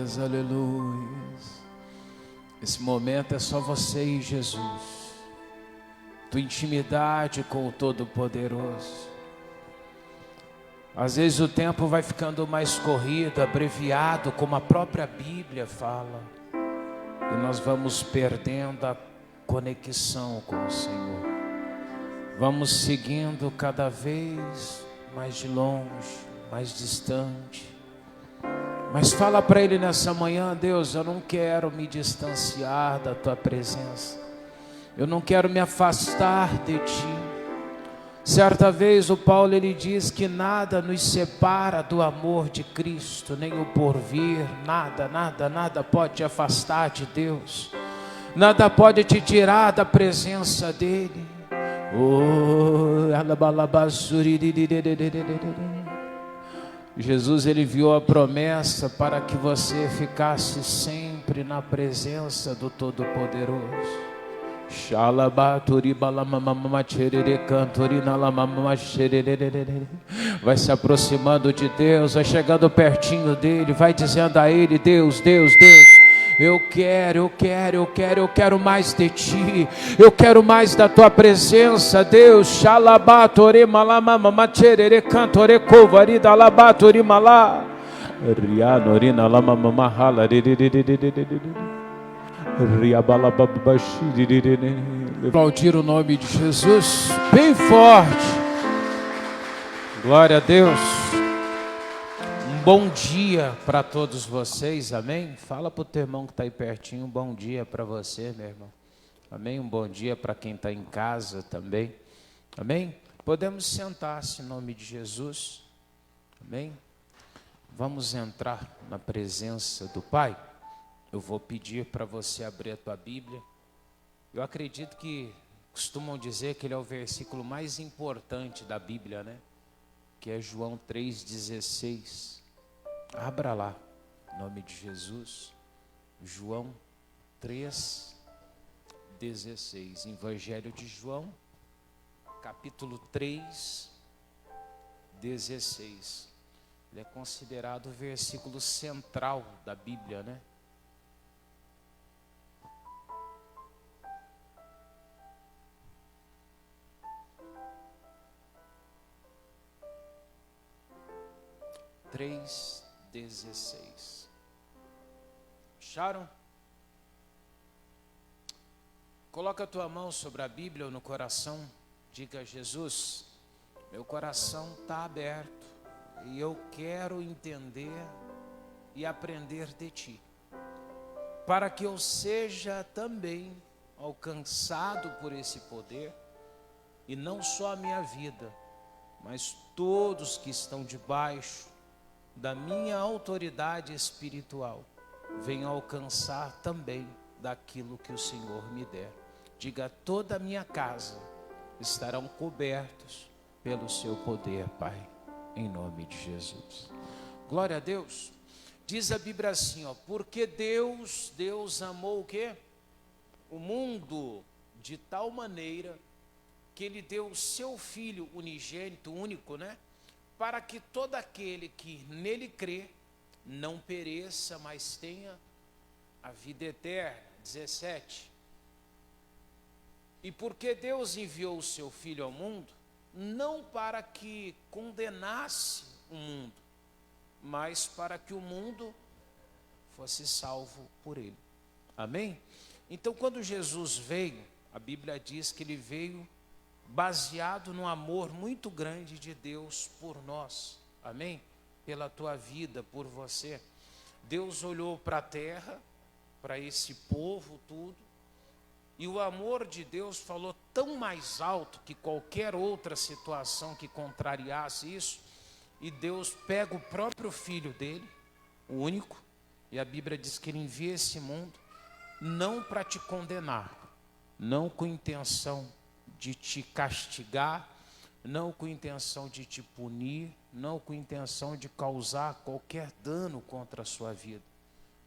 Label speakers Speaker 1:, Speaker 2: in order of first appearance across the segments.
Speaker 1: Aleluias, aleluias. Esse momento é só você e Jesus. Tua intimidade com o Todo-Poderoso. Às vezes o tempo vai ficando mais corrido, abreviado, como a própria Bíblia fala. E nós vamos perdendo a conexão com o Senhor. Vamos seguindo cada vez mais de longe, mais distante. Mas fala para Ele nessa manhã: Deus, eu não quero me distanciar da Tua presença. Eu não quero me afastar de Ti. Certa vez o Paulo ele diz que nada nos separa do amor de Cristo, nem o porvir, nada pode te afastar de Deus. Nada pode te tirar da presença dEle. Jesus ele viu a promessa para que você ficasse sempre na presença do Todo-Poderoso. Vai se aproximando de Deus, vai chegando pertinho dele, vai dizendo a ele: Deus, Deus, Deus, eu quero mais de ti, eu quero mais da tua presença, Deus. Aplaudir o nome de Jesus bem forte. Glória a Deus. Um bom dia para todos vocês, amém? Fala para o teu irmão que está aí pertinho, um bom dia para você, meu irmão. Amém? Um bom dia para quem está em casa também, amém? Podemos sentar-se em nome de Jesus, amém? Vamos entrar na presença do Pai. Eu vou pedir para você abrir a tua Bíblia. Eu acredito que costumam dizer que ele é o versículo mais importante da Bíblia, né? Que é João 3,16. Abra lá, em nome de Jesus. João 3,16. Evangelho de João, capítulo 3, 16. Ele é considerado o versículo central da Bíblia, né? Três, 16. Acharam? Coloca a tua mão sobre a Bíblia ou no coração. Diga a Jesus: meu coração está aberto e eu quero entender e aprender de ti, para que eu seja também alcançado por esse poder, e não só a minha vida, mas todos que estão debaixo da minha autoridade espiritual venham alcançar também daquilo que o Senhor me der. Diga: toda a minha casa estarão cobertos pelo seu poder, Pai, em nome de Jesus. Glória a Deus. Diz a Bíblia assim, ó: porque Deus amou o quê? O mundo de tal maneira que Ele deu o seu Filho unigênito, único, né? Para que todo aquele que nele crê não pereça, mas tenha a vida eterna. 17. E porque Deus enviou o seu Filho ao mundo, não para que condenasse o mundo, mas para que o mundo fosse salvo por ele. Amém? Então, quando Jesus veio, a Bíblia diz que ele veio baseado no amor muito grande de Deus por nós, amém? Pela tua vida, por você. Deus olhou para a terra, para esse povo tudo, e o amor de Deus falou tão mais alto que qualquer outra situação que contrariasse isso, e Deus pega o próprio Filho dele, o único, e a Bíblia diz que ele envia esse mundo, não para te condenar, não com intenção de te castigar, não com intenção de te punir, não com intenção de causar qualquer dano contra a sua vida,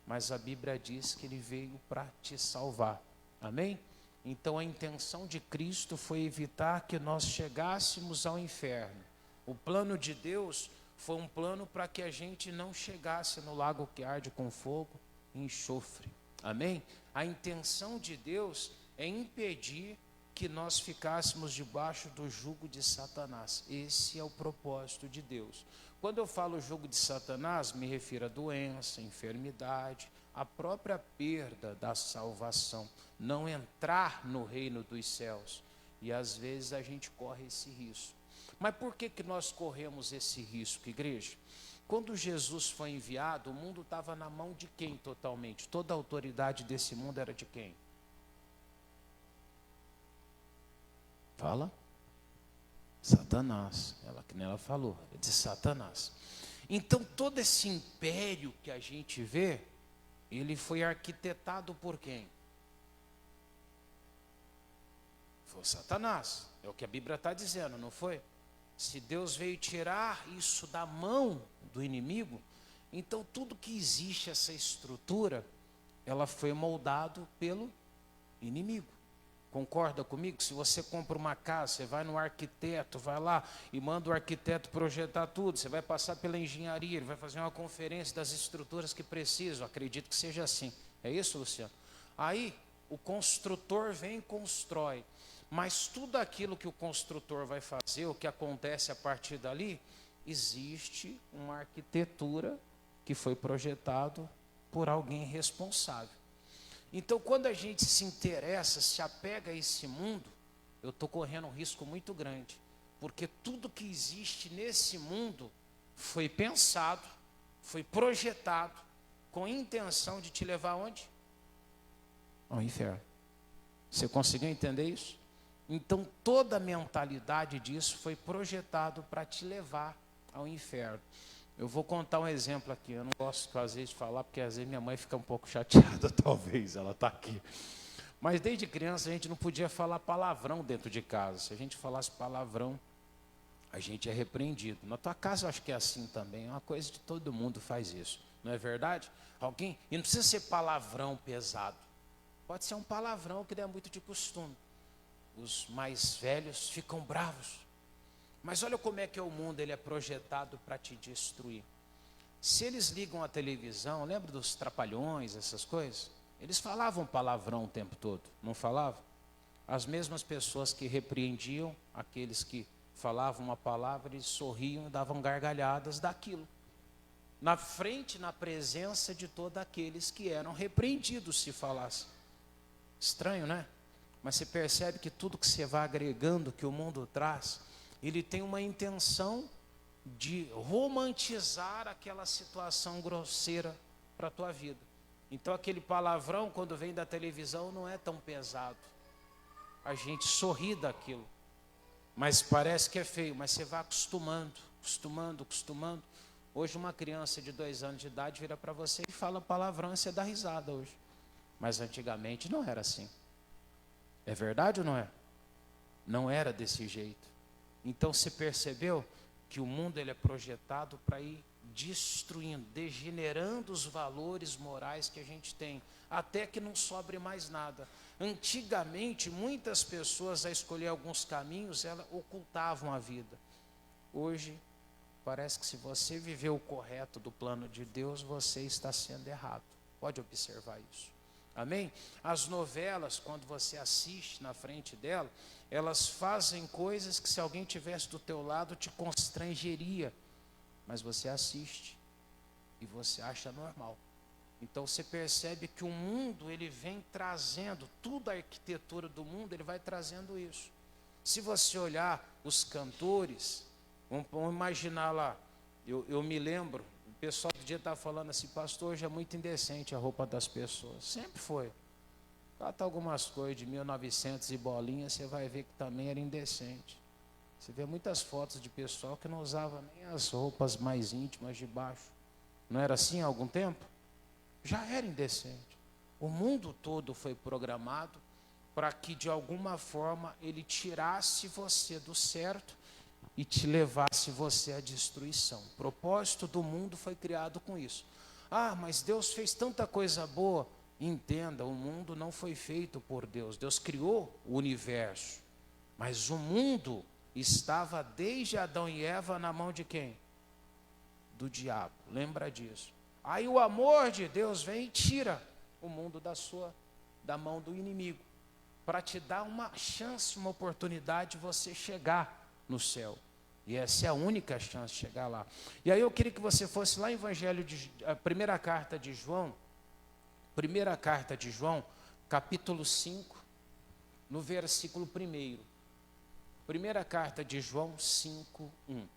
Speaker 1: mas a Bíblia diz que ele veio para te salvar, amém? Então a intenção de Cristo foi evitar que nós chegássemos ao inferno. O plano de Deus foi um plano para que a gente não chegasse no lago que arde com fogo e enxofre. Amém? A intenção de Deus é impedir que nós ficássemos debaixo do jugo de Satanás. Esse é o propósito de Deus. Quando eu falo jugo de Satanás, me refiro a doença, enfermidade, a própria perda da salvação, não entrar no reino dos céus. E às vezes a gente corre esse risco. Mas por que nós corremos esse risco, igreja? Quando Jesus foi enviado, o mundo estava na mão de quem totalmente? Toda a autoridade desse mundo era de quem? Fala? Satanás. Que nem ela falou, é de Satanás. Então todo esse império que a gente vê, ele foi arquitetado por quem? Foi Satanás. É o que a Bíblia está dizendo, não foi? Se Deus veio tirar isso da mão do inimigo, então tudo que existe, essa estrutura, ela foi moldado pelo inimigo. Concorda comigo? Se você compra uma casa, você vai no arquiteto, vai lá e manda o arquiteto projetar tudo, você vai passar pela engenharia, ele vai fazer uma conferência das estruturas que precisam, acredito que seja assim. É isso, Luciano? Aí, o construtor vem e constrói. Mas tudo aquilo que o construtor vai fazer, o que acontece a partir dali, existe uma arquitetura que foi projetado por alguém responsável. Então, quando a gente se interessa, se apega a esse mundo, eu estou correndo um risco muito grande, porque tudo que existe nesse mundo foi pensado, foi projetado com a intenção de te levar aonde? Ao inferno. Você conseguiu entender isso? Então, toda a mentalidade disso foi projetado para te levar ao inferno. Eu vou contar um exemplo aqui. Eu não gosto, às vezes, de falar, porque às vezes minha mãe fica um pouco chateada, talvez, ela está aqui. Mas desde criança a gente não podia falar palavrão dentro de casa. Se a gente falasse palavrão, a gente é repreendido. Na tua casa eu acho que é assim também. É uma coisa de todo mundo faz isso. Não é verdade? Alguém, e não precisa ser palavrão pesado. Pode ser um palavrão que é muito de costume. Os mais velhos ficam bravos. Mas olha como é que o mundo ele é projetado para te destruir. Se eles ligam a televisão, lembra dos Trapalhões, essas coisas? Eles falavam palavrão o tempo todo, não falavam? As mesmas pessoas que repreendiam, aqueles que falavam uma palavra, eles sorriam e davam gargalhadas daquilo. Na frente, na presença de todos aqueles que eram repreendidos se falasse. Estranho, né? Mas você percebe que tudo que você vai agregando, que o mundo traz, ele tem uma intenção de romantizar aquela situação grosseira para a tua vida. Então aquele palavrão, quando vem da televisão, não é tão pesado. A gente sorri daquilo. Mas parece que é feio, mas você vai acostumando. Hoje uma criança de 2 anos de idade vira para você e fala palavrão e você dá risada hoje. Mas antigamente não era assim. É verdade ou não é? Não era desse jeito. Então você percebeu que o mundo ele é projetado para ir destruindo, degenerando os valores morais que a gente tem, até que não sobre mais nada. Antigamente, muitas pessoas, a escolher alguns caminhos, elas ocultavam a vida. Hoje, parece que se você viver o correto do plano de Deus, você está sendo errado. Pode observar isso. Amém? As novelas, quando você assiste na frente dela, elas fazem coisas que se alguém tivesse do teu lado te constrangeria. Mas você assiste e você acha normal. Então você percebe que o mundo ele vem trazendo, toda a arquitetura do mundo ele vai trazendo isso. Se você olhar os cantores, vamos imaginar lá, eu me lembro, o pessoal do dia estava falando assim, pastor, hoje é muito indecente a roupa das pessoas. Sempre foi. Cata algumas coisas de 1900 e bolinha, você vai ver que também era indecente. Você vê muitas fotos de pessoal que não usava nem as roupas mais íntimas de baixo. Não era assim há algum tempo? Já era indecente. O mundo todo foi programado para que de alguma forma ele tirasse você do certo e te levasse você à destruição. O propósito do mundo foi criado com isso. Ah, mas Deus fez tanta coisa boa. Entenda, o mundo não foi feito por Deus. Deus criou o universo. Mas o mundo estava desde Adão e Eva na mão de quem? do diabo. Lembra disso. Aí o amor de Deus vem e tira o mundo da mão do inimigo, para te dar uma chance, uma oportunidade de você chegar no céu. E essa é a única chance de chegar lá. E aí eu queria que você fosse lá em a primeira carta de João, capítulo 5, no versículo 1. Primeira carta de João 5, 1.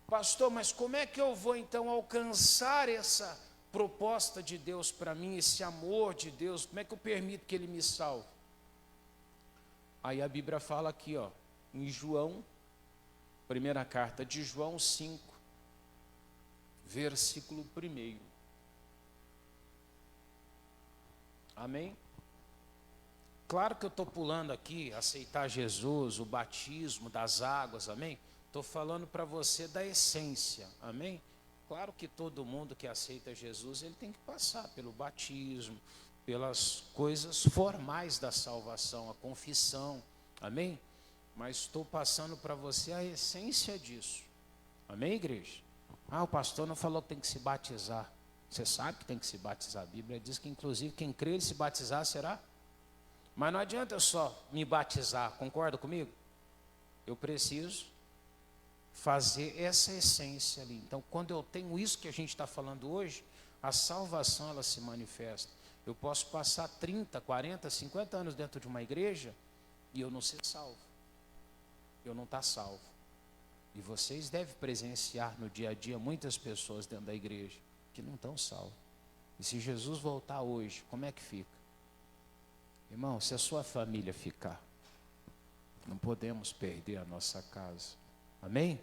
Speaker 1: Pastor, mas como é que eu vou então alcançar essa proposta de Deus para mim, esse amor de Deus? Como é que eu permito que Ele me salve? Aí a Bíblia fala aqui, ó, em João, primeira carta de João 5, versículo 1. Amém? Claro que eu estou pulando aqui, aceitar Jesus, o batismo das águas, amém? Estou falando para você da essência, amém? Claro que todo mundo que aceita Jesus, ele tem que passar pelo batismo, pelas coisas formais da salvação, a confissão, amém? Mas estou passando para você a essência disso, amém, igreja? Ah, o pastor não falou que tem que se batizar. Você sabe que tem que se batizar. A Bíblia diz que inclusive quem crê e se batizar será. Mas não adianta eu só me batizar, concorda comigo? Eu preciso fazer essa essência ali. Então, quando eu tenho isso que a gente está falando hoje, a salvação ela se manifesta. Eu posso passar 30, 40, 50 anos dentro de uma igreja e eu não ser salvo. Eu não estou salvo. E vocês devem presenciar no dia a dia muitas pessoas dentro da igreja que não estão salvas. E se Jesus voltar hoje, como é que fica? Irmão, se a sua família ficar, não podemos perder a nossa casa. Amém?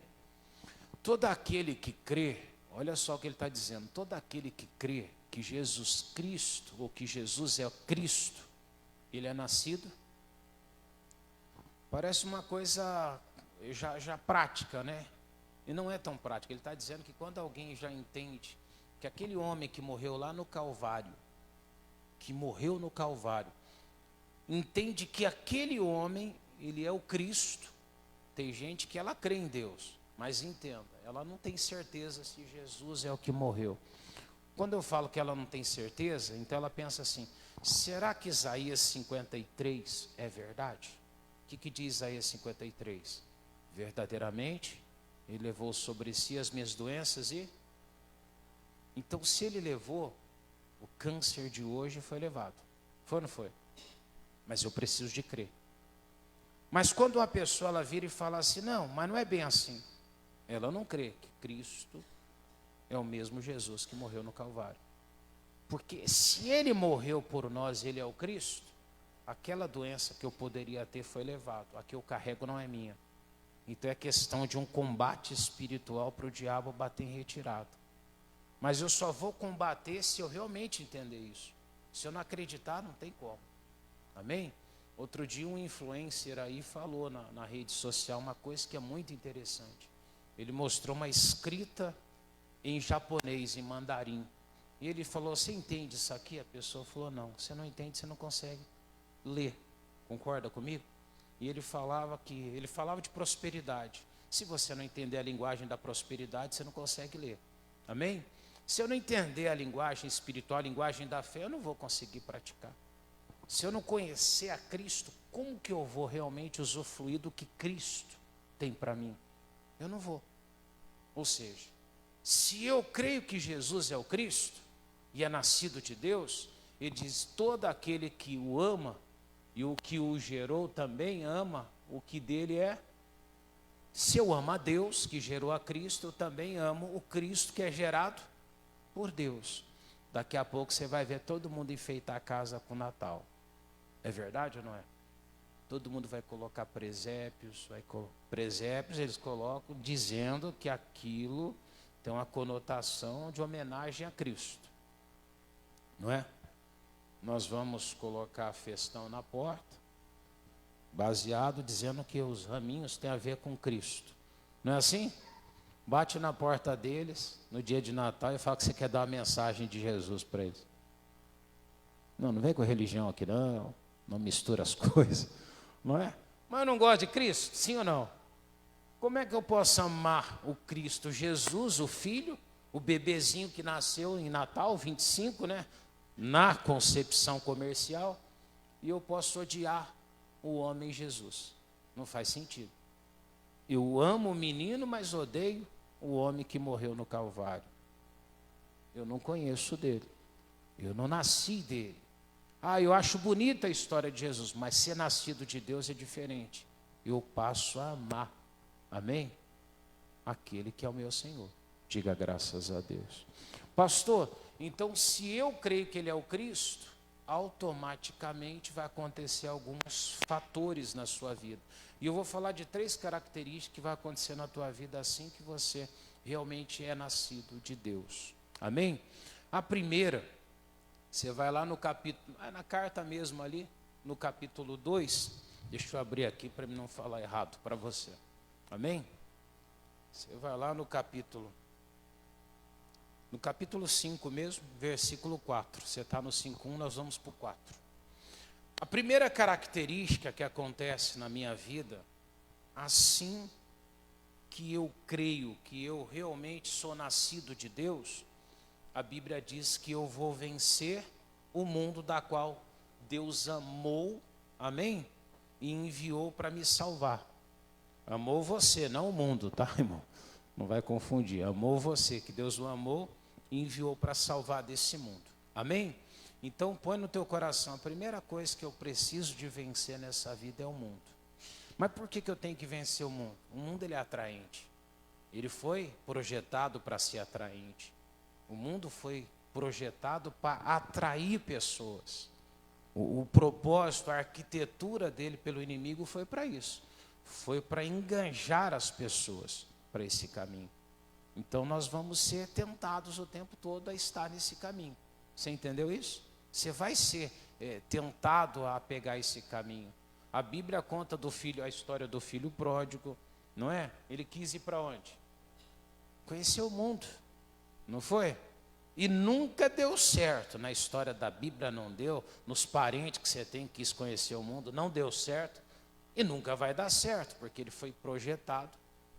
Speaker 1: Todo aquele que crê, olha só o que ele está dizendo, todo aquele que crê que Jesus Cristo, ou que Jesus é Cristo, ele é nascido. Parece uma coisa já prática, né? E não é tão prática. Ele está dizendo que quando alguém já entende que aquele homem que morreu lá no Calvário, entende que aquele homem, ele é o Cristo. Tem gente que ela crê em Deus, mas entenda, ela não tem certeza se Jesus é o que morreu. Quando eu falo que ela não tem certeza, então ela pensa assim, será que Isaías 53 é verdade? O que diz Isaías 53? Verdadeiramente, ele levou sobre si as minhas doenças e... Então, se ele levou, o câncer de hoje foi levado. Foi ou não foi? Mas eu preciso de crer. Mas quando uma pessoa ela vira e fala assim, não, mas não é bem assim. Ela não crê que Cristo é o mesmo Jesus que morreu no Calvário. Porque se ele morreu por nós, ele é o Cristo, aquela doença que eu poderia ter foi levado. A que eu carrego não é minha. Então é questão de um combate espiritual para o diabo bater em retirada. Mas eu só vou combater se eu realmente entender isso. Se eu não acreditar, não tem como. Amém? Outro dia um influencer aí falou na rede social uma coisa que é muito interessante. Ele mostrou uma escrita em japonês, em mandarim. E ele falou, você entende isso aqui? A pessoa falou, não. Você não entende, você não consegue ler. Concorda comigo? E ele falava de prosperidade. Se você não entender a linguagem da prosperidade, você não consegue ler. Amém? Se eu não entender a linguagem espiritual, a linguagem da fé, eu não vou conseguir praticar. Se eu não conhecer a Cristo, como que eu vou realmente usufruir do que Cristo tem para mim? Eu não vou. Ou seja, se eu creio que Jesus é o Cristo e é nascido de Deus, ele diz, todo aquele que o ama e o que o gerou também ama o que dele é. Se eu amo a Deus que gerou a Cristo, eu também amo o Cristo que é gerado por Deus. Daqui a pouco você vai ver todo mundo enfeitar a casa com Natal. É verdade ou não é? Todo mundo vai colocar presépios, eles colocam dizendo que aquilo tem uma conotação de homenagem a Cristo. Não é? Nós vamos colocar festão na porta, baseado dizendo que os raminhos têm a ver com Cristo. Não é assim? Bate na porta deles no dia de Natal e fala que você quer dar uma mensagem de Jesus para eles. Não vem com religião aqui não. Não mistura as coisas. Não é? Mas eu não gosto de Cristo, sim ou não? Como é que eu posso amar o Cristo Jesus, o Filho, o bebezinho que nasceu em Natal, 25, né? Na concepção comercial, e eu posso odiar o homem Jesus. Não faz sentido. Eu amo o menino, mas odeio o homem que morreu no Calvário. Eu não conheço dele. Eu não nasci dele. Eu acho bonita a história de Jesus, mas ser nascido de Deus é diferente. Eu passo a amar, amém? Aquele que é o meu Senhor. Diga graças a Deus. Pastor, então se eu creio que Ele é o Cristo, automaticamente vai acontecer alguns fatores na sua vida. E eu vou falar de 3 características que vai acontecer na tua vida assim que você realmente é nascido de Deus. Amém? A primeira, você vai lá no capítulo, na carta mesmo ali, no capítulo 2, deixa eu abrir aqui para não falar errado para você. Amém? Você vai lá no capítulo 5 mesmo, versículo 4. Você está no 5:1, nós vamos para o 4. A primeira característica que acontece na minha vida, assim que eu creio que eu realmente sou nascido de Deus, a Bíblia diz que eu vou vencer o mundo da qual Deus amou, amém? E enviou para me salvar. Amou você, não o mundo, tá, irmão? Não vai confundir. Amou você, que Deus o amou e enviou para salvar desse mundo. Amém? Então põe no teu coração, a primeira coisa que eu preciso de vencer nessa vida é o mundo. Mas por que eu tenho que vencer o mundo? O mundo ele é atraente. Ele foi projetado para ser atraente. O mundo foi projetado para atrair pessoas. O propósito, a arquitetura dele pelo inimigo foi para isso. Foi para enganjar as pessoas para esse caminho. Então nós vamos ser tentados o tempo todo a estar nesse caminho. Você entendeu isso? Você vai ser tentado a pegar esse caminho. A Bíblia conta do filho, a história do filho pródigo, não é? Ele quis ir para onde? Conhecer o mundo, não foi? E nunca deu certo. Na história da Bíblia não deu. Nos parentes que você tem quis conhecer o mundo, não deu certo. E nunca vai dar certo, porque ele foi projetado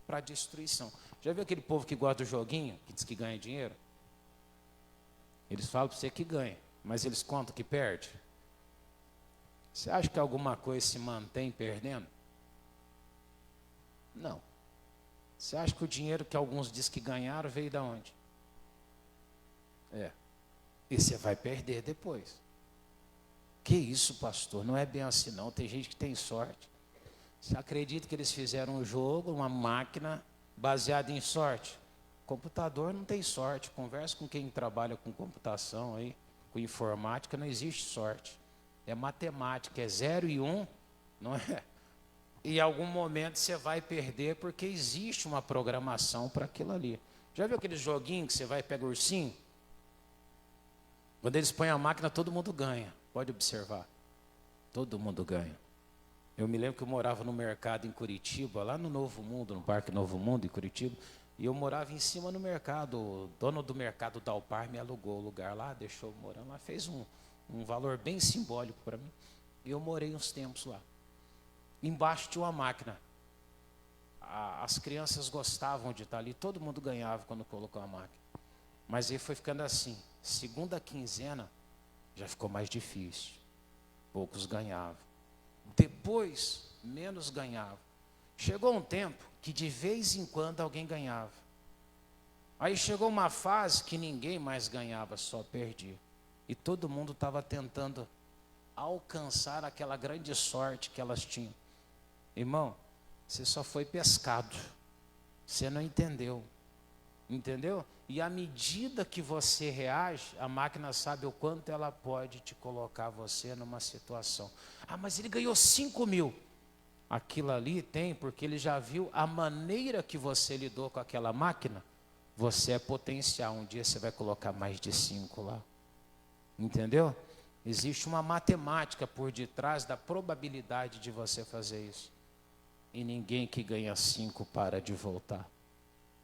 Speaker 1: para destruição. Já viu aquele povo que gosta do joguinho, que diz que ganha dinheiro? Eles falam para você que ganha, mas eles contam que perde. Você acha que alguma coisa se mantém perdendo? Não. Você acha que o dinheiro que alguns dizem que ganharam veio de onde? E você vai perder depois. Que isso, pastor? Não é bem assim não. Tem gente que tem sorte. Você acredita que eles fizeram um jogo, uma máquina baseada em sorte? Computador não tem sorte. Conversa com quem trabalha com computação aí, com informática, não existe sorte. É matemática, é 0 e 1, não é? E em algum momento você vai perder porque existe uma programação para aquilo ali. Já viu aquele joguinho que você vai e pega o ursinho? Quando eles põem a máquina, todo mundo ganha. Pode observar. Todo mundo ganha. Eu me lembro que eu morava no mercado em Curitiba, lá no Novo Mundo, no Parque Novo Mundo, em Curitiba. E eu morava em cima no mercado. O dono do mercado Dalpar me alugou o lugar lá, deixou eu morando lá. Fez um valor bem simbólico para mim. E eu morei uns tempos lá. Embaixo tinha uma máquina. As crianças gostavam de estar ali. Todo mundo ganhava quando colocou a máquina. Mas aí foi ficando assim. Segunda quinzena, já ficou mais difícil. Poucos ganhavam. Depois, menos ganhavam. Chegou um tempo que de vez em quando alguém ganhava. Aí chegou uma fase que ninguém mais ganhava, só perdia. E todo mundo estava tentando alcançar aquela grande sorte que elas tinham. Irmão, você só foi pescado. Você não entendeu. Entendeu? E à medida que você reage, a máquina sabe o quanto ela pode te colocar você numa situação. Mas ele ganhou 5 mil. Aquilo ali tem, porque ele já viu a maneira que você lidou com aquela máquina. Você é potencial. Um dia você vai colocar mais de 5 lá. Entendeu? Existe uma matemática por detrás da probabilidade de você fazer isso. E ninguém que ganha 5 para de voltar.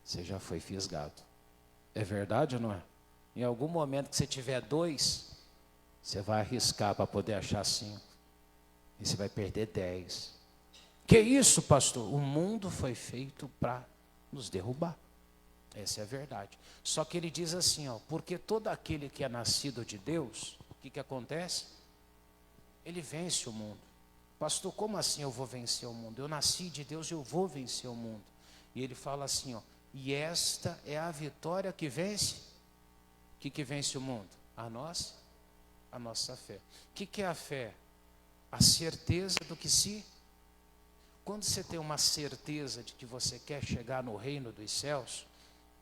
Speaker 1: Você já foi fisgado. É verdade ou não é? Em algum momento que você tiver 2, você vai arriscar para poder achar 5. E você vai perder 10. Que isso, pastor? O mundo foi feito para nos derrubar. Essa é a verdade. Só que ele diz assim, ó, porque todo aquele que é nascido de Deus, o que acontece? Ele vence o mundo. Pastor, como assim eu vou vencer o mundo? Eu nasci de Deus, eu vou vencer o mundo. E ele fala assim, ó, e esta é a vitória que vence. O que vence o mundo? A nossa fé. O que é a fé? A certeza do que se... Quando você tem uma certeza de que você quer chegar no reino dos céus,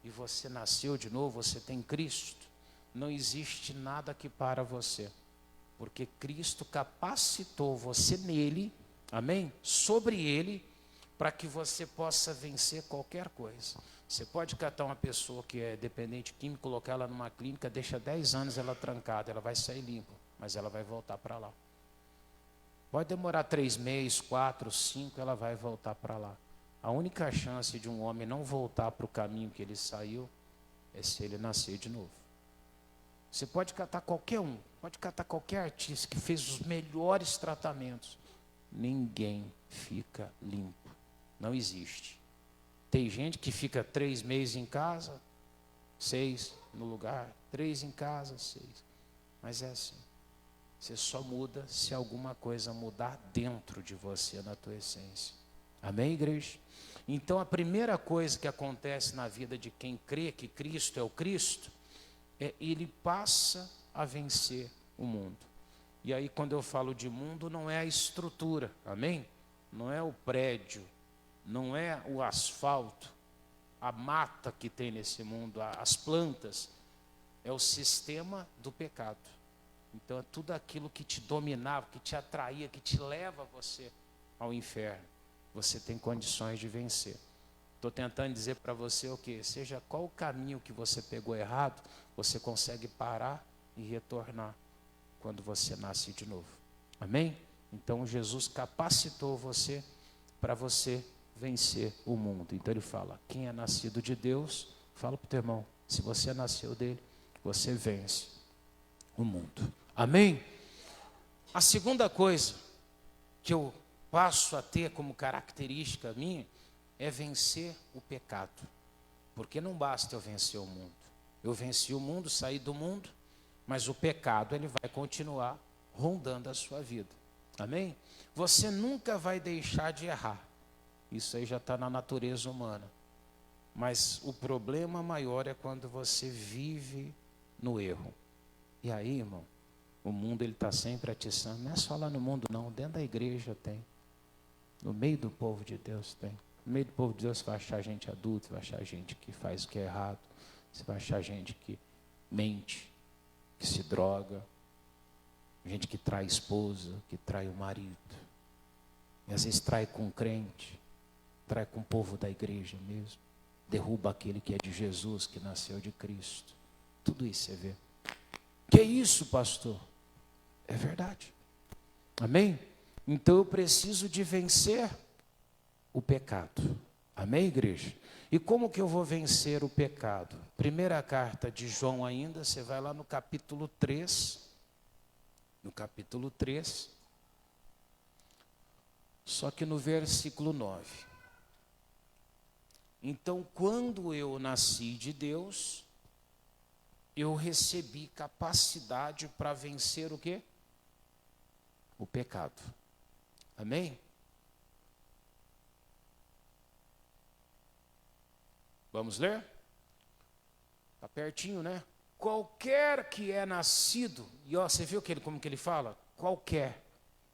Speaker 1: e você nasceu de novo, você tem Cristo, não existe nada que para você. Porque Cristo capacitou você nele, amém? Sobre ele, para que você possa vencer qualquer coisa. Você pode catar uma pessoa que é dependente químico, colocar ela numa clínica, deixa 10 anos ela trancada, ela vai sair limpa, mas ela vai voltar para lá. Pode demorar 3 meses, 4, 5, ela vai voltar para lá. A única chance de um homem não voltar para o caminho que ele saiu é se ele nascer de novo. Você pode catar qualquer um, pode catar qualquer artista que fez os melhores tratamentos. Ninguém fica limpo. Não existe. Tem gente que fica 3 meses em casa, 6 no lugar, 3 em casa, 6. Mas é assim. Você só muda se alguma coisa mudar dentro de você, na tua essência. Amém, igreja? Então a primeira coisa que acontece na vida de quem crê que Cristo é o Cristo, ele passa a vencer o mundo. E aí quando eu falo de mundo, não é a estrutura, amém? Não é o prédio, não é o asfalto, a mata que tem nesse mundo, as plantas, é o sistema do pecado. Então é tudo aquilo que te dominava, que te atraía, que te leva você ao inferno. Você tem condições de vencer. Estou tentando dizer para você o quê? Seja qual o caminho que você pegou errado, você consegue parar e retornar quando você nasce de novo. Amém? Então Jesus capacitou você para você vencer o mundo. Então ele fala, quem é nascido de Deus, fala para o teu irmão, se você nasceu dele, você vence o mundo. Amém? A segunda coisa que eu passo a ter como característica minha é vencer o pecado. Porque não basta eu vencer o mundo. Eu venci o mundo, saí do mundo, mas o pecado ele vai continuar rondando a sua vida. Amém? Você nunca vai deixar de errar. Isso aí já está na natureza humana. Mas o problema maior é quando você vive no erro. E aí, irmão, o mundo ele está sempre atiçando. Não é só lá no mundo não, dentro da igreja tem. No meio do povo de Deus tem. No meio do povo de Deus você vai achar gente adulta, vai achar gente que faz o que é errado. Você vai achar gente que mente, que se droga. Gente que trai a esposa, que trai o marido. E às vezes trai com crente, trai com o povo da igreja mesmo. Derruba aquele que é de Jesus, que nasceu de Cristo. Tudo isso você vê. Que isso, pastor? É verdade. Amém? Então eu preciso de vencer o pecado. Amém, igreja? E como que eu vou vencer o pecado? Primeira carta de João ainda, você vai lá no capítulo 3. No capítulo 3. Só que no versículo 9. Então, quando eu nasci de Deus, eu recebi capacidade para vencer o quê? O pecado. Amém? Vamos ler? Está pertinho, né? Qualquer que é nascido, e ó, você viu como que ele fala? Qualquer,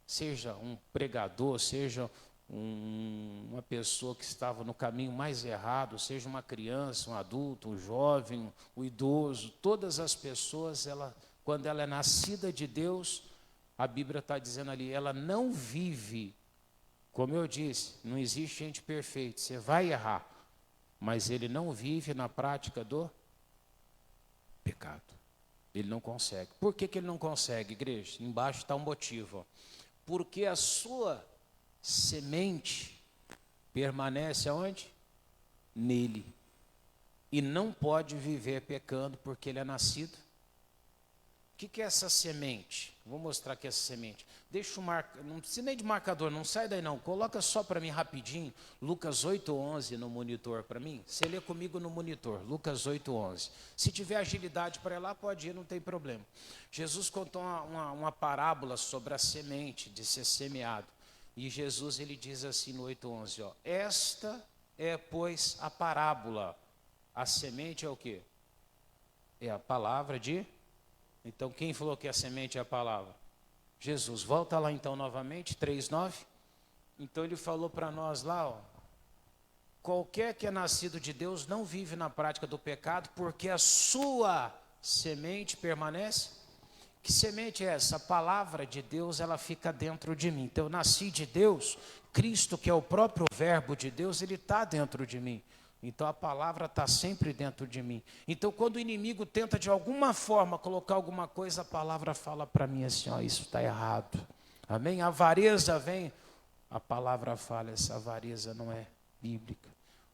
Speaker 1: seja um pregador, seja uma pessoa que estava no caminho mais errado, seja uma criança, um adulto, um jovem, um idoso, todas as pessoas, quando ela é nascida de Deus, a Bíblia está dizendo ali, ela não vive, como eu disse, não existe gente perfeita, você vai errar, mas ele não vive na prática do pecado. Ele não consegue. Por que ele não consegue, igreja? Embaixo está um motivo. Ó. Porque a sua semente permanece aonde? Nele. E não pode viver pecando porque ele é nascido. O que é essa semente? Vou mostrar aqui essa semente. Deixa o marca, não precisa nem de marcador, não sai daí não. Coloca só para mim rapidinho, Lucas 8:11 no monitor para mim. Você lê comigo no monitor, Lucas 8:11. Se tiver agilidade para ir lá, pode ir, não tem problema. Jesus contou uma parábola sobre a semente de ser semeado. E Jesus, ele diz assim no 8:11, ó. Esta é, pois, a parábola. A semente é o quê? É a palavra de... Então, quem falou que a semente é a palavra? Jesus. Volta lá então novamente, 3:9. Então ele falou para nós lá, ó, qualquer que é nascido de Deus não vive na prática do pecado, porque a sua semente permanece. Que semente é essa? A palavra de Deus, ela fica dentro de mim. Então eu nasci de Deus, Cristo, que é o próprio verbo de Deus, ele está dentro de mim. Então a palavra está sempre dentro de mim. Então quando o inimigo tenta de alguma forma colocar alguma coisa, a palavra fala para mim assim, ó, isso está errado. Amém? A avareza vem, a palavra fala, essa avareza não é bíblica.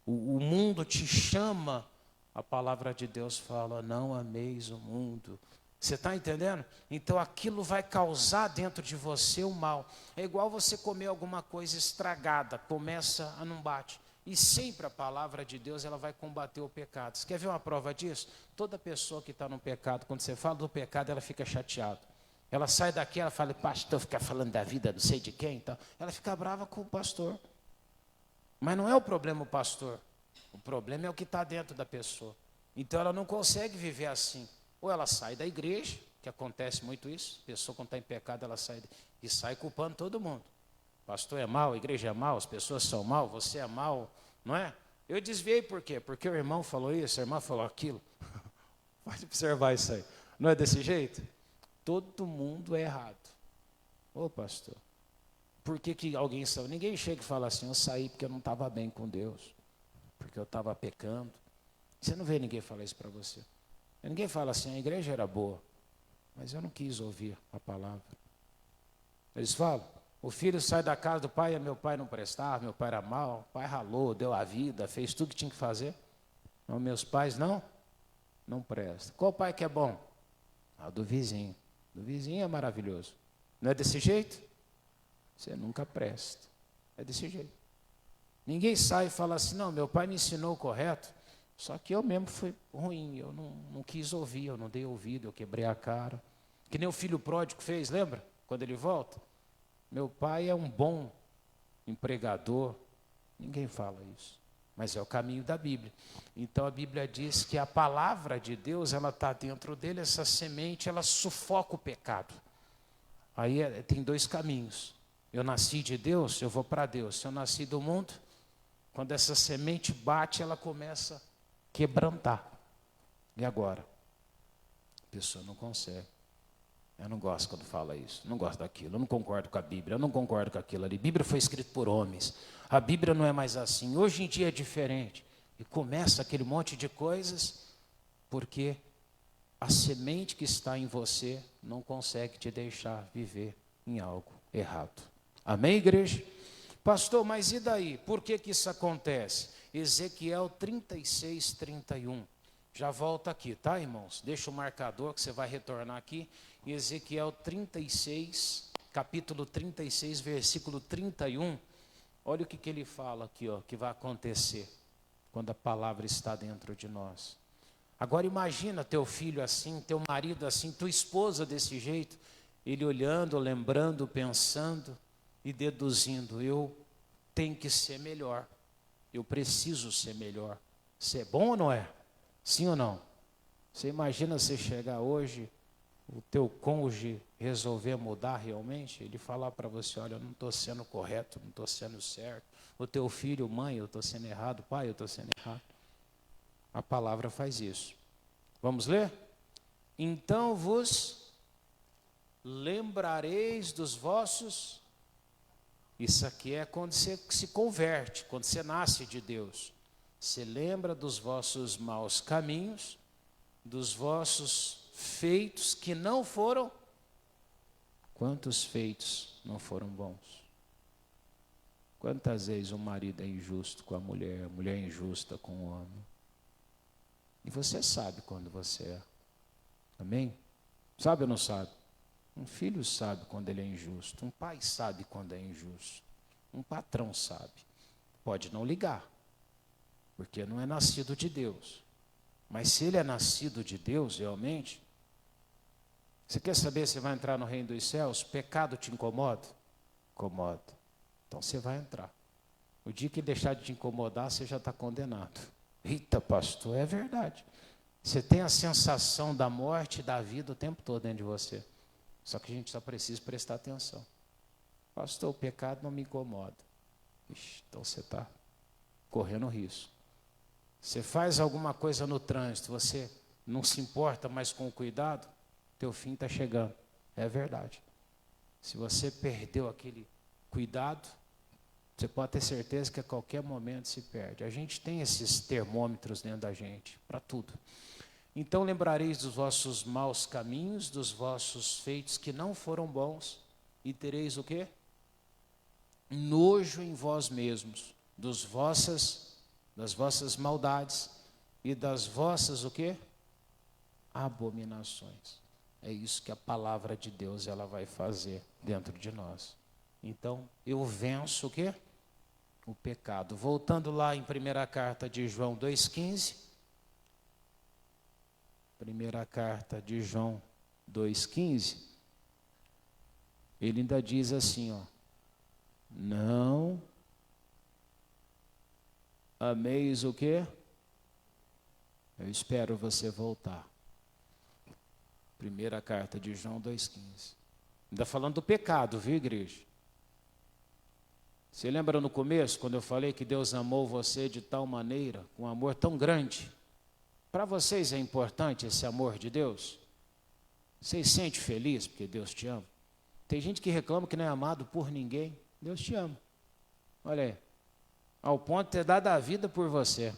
Speaker 1: O mundo te chama, a palavra de Deus fala, não ameis o mundo. Você está entendendo? Então aquilo vai causar dentro de você o mal. É igual você comer alguma coisa estragada, começa a não bate. E sempre a palavra de Deus, ela vai combater o pecado. Você quer ver uma prova disso? Toda pessoa que está no pecado, quando você fala do pecado, ela fica chateada. Ela sai daqui, ela fala, pastor, fica falando da vida, não sei de quem. Então, ela fica brava com o pastor. Mas não é o problema o pastor. O problema é o que está dentro da pessoa. Então ela não consegue viver assim. Ou ela sai da igreja, que acontece muito isso. A pessoa quando está em pecado, ela sai e sai culpando todo mundo. Pastor é mau, a igreja é mau, as pessoas são mau, você é mau, não é? Eu desviei por quê? Porque o irmão falou isso, a irmã falou aquilo. Pode observar isso aí. Não é desse jeito? Todo mundo é errado. Ô pastor, por que alguém saiu? Ninguém chega e fala assim, eu saí porque eu não estava bem com Deus, porque eu estava pecando. Você não vê ninguém falar isso para você. Ninguém fala assim, a igreja era boa, mas eu não quis ouvir a palavra. Eles falam, o filho sai da casa do pai, meu pai não prestava, meu pai era mau, o pai ralou, deu a vida, fez tudo que tinha que fazer. Não, meus pais não prestam. Qual pai que é bom? Ah, do vizinho. Do vizinho é maravilhoso. Não é desse jeito? Você nunca presta. É desse jeito. Ninguém sai e fala assim, não, meu pai me ensinou o correto, só que eu mesmo fui ruim, eu não quis ouvir, eu não dei ouvido, eu quebrei a cara. Que nem o filho pródigo fez, lembra? Quando ele volta. Meu pai é um bom empregador. Ninguém fala isso. Mas é o caminho da Bíblia. Então a Bíblia diz que a palavra de Deus, ela está dentro dele, essa semente, ela sufoca o pecado. Aí tem dois caminhos. Eu nasci de Deus, eu vou para Deus. Se eu nasci do mundo, quando essa semente bate, ela começa a quebrantar. E agora? A pessoa não consegue. Eu não gosto quando fala isso, não gosto daquilo, eu não concordo com a Bíblia, eu não concordo com aquilo ali. A Bíblia foi escrita por homens, a Bíblia não é mais assim, hoje em dia é diferente. E começa aquele monte de coisas, porque a semente que está em você não consegue te deixar viver em algo errado. Amém, igreja? Pastor, mas e daí? Por que isso acontece? Ezequiel 36:31. Já volta aqui, tá, irmãos? Deixa o marcador que você vai retornar aqui. Ezequiel 36, capítulo 36, versículo 31. Olha o que ele fala aqui, ó, que vai acontecer quando a palavra está dentro de nós. Agora imagina teu filho assim, teu marido assim, tua esposa desse jeito, ele olhando, lembrando, pensando e deduzindo, eu tenho que ser melhor, eu preciso ser melhor. Isso é bom ou não é? Sim ou não? Você imagina você chegar hoje, o teu cônjuge resolver mudar realmente, ele falar para você, olha, eu não estou sendo correto, não estou sendo certo. O teu filho, mãe, eu estou sendo errado, pai, eu estou sendo errado. A palavra faz isso. Vamos ler? Então vos lembrareis dos vossos... Isso aqui é quando você se converte, quando você nasce de Deus. Você lembra dos vossos maus caminhos, dos vossos feitos que não foram... Quantos feitos não foram bons? Quantas vezes o marido é injusto com a mulher é injusta com o homem? E você sabe quando você é. Amém? Sabe ou não sabe? Um filho sabe quando ele é injusto. Um pai sabe quando é injusto. Um patrão sabe. Pode não ligar, porque não é nascido de Deus. Mas se ele é nascido de Deus, realmente, você quer saber se vai entrar no reino dos céus? Pecado te incomoda? Incomoda. Então você vai entrar. O dia que deixar de te incomodar, você já está condenado. Eita, pastor, é verdade. Você tem a sensação da morte e da vida o tempo todo dentro de você. Só que a gente só precisa prestar atenção. Pastor, o pecado não me incomoda. Ixi, então você está correndo risco. Você faz alguma coisa no trânsito, você não se importa mais com o cuidado, teu fim está chegando. É verdade. Se você perdeu aquele cuidado, você pode ter certeza que a qualquer momento se perde. A gente tem esses termômetros dentro da gente, para tudo. Então lembrareis dos vossos maus caminhos, dos vossos feitos que não foram bons, e tereis o quê? Nojo em vós mesmos, das vossas maldades e das vossas o quê? Abominações. É isso que a palavra de Deus ela vai fazer dentro de nós. Então, eu venço o quê? O pecado. Voltando lá em primeira carta de João 2,15. Primeira carta de João 2,15. Ele ainda diz assim, ó. Não ameis o quê? Eu espero você voltar. Primeira carta de João 2,15. Ainda falando do pecado, viu, igreja? Você lembra no começo, quando eu falei que Deus amou você de tal maneira, com um amor tão grande? Para vocês é importante esse amor de Deus? Vocês se sentem felizes porque Deus te ama? Tem gente que reclama que não é amado por ninguém. Deus te ama. Olha aí. Ao ponto de ter dado a vida por você.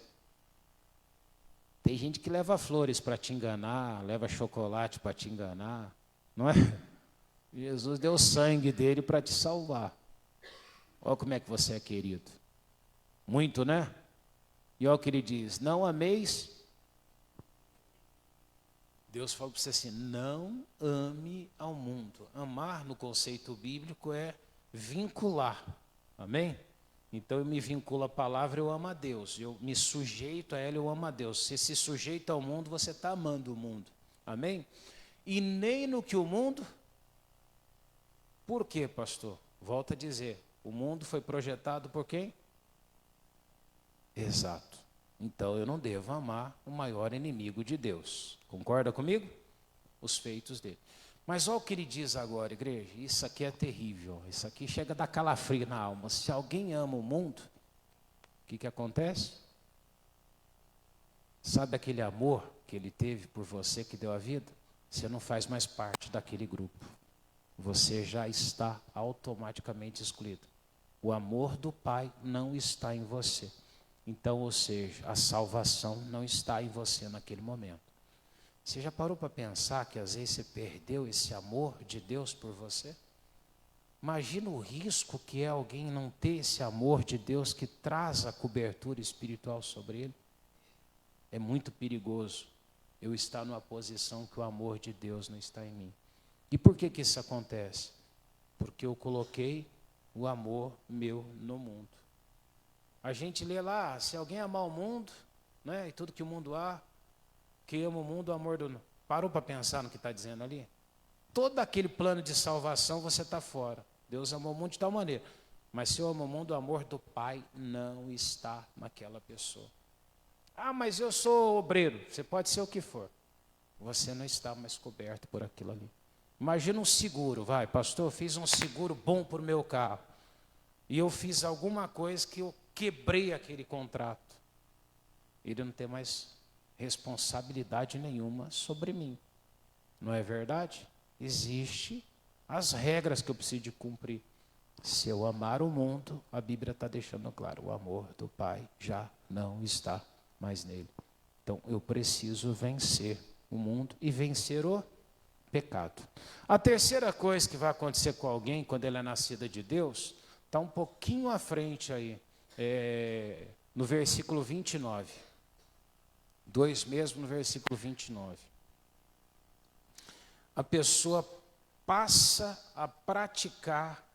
Speaker 1: Tem gente que leva flores para te enganar, leva chocolate para te enganar. Não é? Jesus deu o sangue dele para te salvar. Olha como é que você é querido. Muito, né? E olha o que ele diz. Não ameis. Deus falou para você assim, não ame ao mundo. Amar, no conceito bíblico, é vincular. Amém? Então eu me vinculo à palavra, eu amo a Deus. Eu me sujeito a ela, eu amo a Deus. Se se sujeita ao mundo, você está amando o mundo. Amém? E nem no que o mundo... Por quê, pastor? Volto a dizer, o mundo foi projetado por quem? Exato. Então eu não devo amar o maior inimigo de Deus. Concorda comigo? Os feitos dele. Mas olha o que ele diz agora, igreja. Isso aqui é terrível. Isso aqui chega a dar calafrio na alma. Se alguém ama o mundo, o que acontece? Sabe aquele amor que ele teve por você, que deu a vida? Você não faz mais parte daquele grupo. Você já está automaticamente excluído. O amor do Pai não está em você. Então, ou seja, a salvação não está em você naquele momento. Você já parou para pensar que às vezes você perdeu esse amor de Deus por você? Imagina o risco que é alguém não ter esse amor de Deus que traz a cobertura espiritual sobre ele. É muito perigoso eu estar numa posição que o amor de Deus não está em mim. E por que isso acontece? Porque eu coloquei o amor meu no mundo. A gente lê lá, se alguém amar o mundo, né, e tudo que o mundo há, que ama o mundo, o amor do... Parou para pensar no que está dizendo ali? Todo aquele plano de salvação você está fora. Deus amou o mundo de tal maneira. Mas se eu amo o mundo, o amor do Pai não está naquela pessoa. Ah, mas eu sou obreiro. Você pode ser o que for. Você não está mais coberto por aquilo ali. Imagina um seguro, vai, pastor, eu fiz um seguro bom para o meu carro. E eu fiz alguma coisa que eu quebrei aquele contrato. Ele não tem mais responsabilidade nenhuma sobre mim. Não é verdade? Existem as regras que eu preciso de cumprir. Se eu amar o mundo, a Bíblia está deixando claro, o amor do Pai já não está mais nele. Então eu preciso vencer o mundo e vencer o pecado. A terceira coisa que vai acontecer com alguém quando ele é nascida de Deus, está um pouquinho à frente aí, no versículo 29. 2 mesmo no versículo 29. A pessoa passa a praticar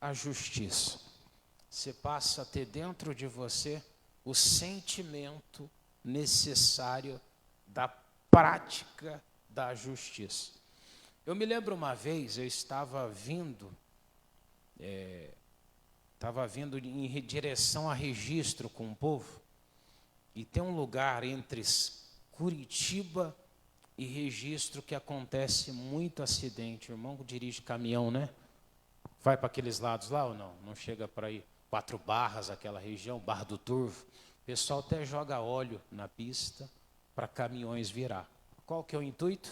Speaker 1: a justiça. Você passa a ter dentro de você o sentimento necessário da prática da justiça. Eu me lembro uma vez, eu estava vindo em direção a Registro com o povo, e tem um lugar entre Curitiba e Registro que acontece muito acidente. O irmão dirige caminhão, né? Vai para aqueles lados lá ou não? Não chega para aí. 4 Barras, aquela região, Barra do Turvo. O pessoal até joga óleo na pista para caminhões virar. Qual que é o intuito?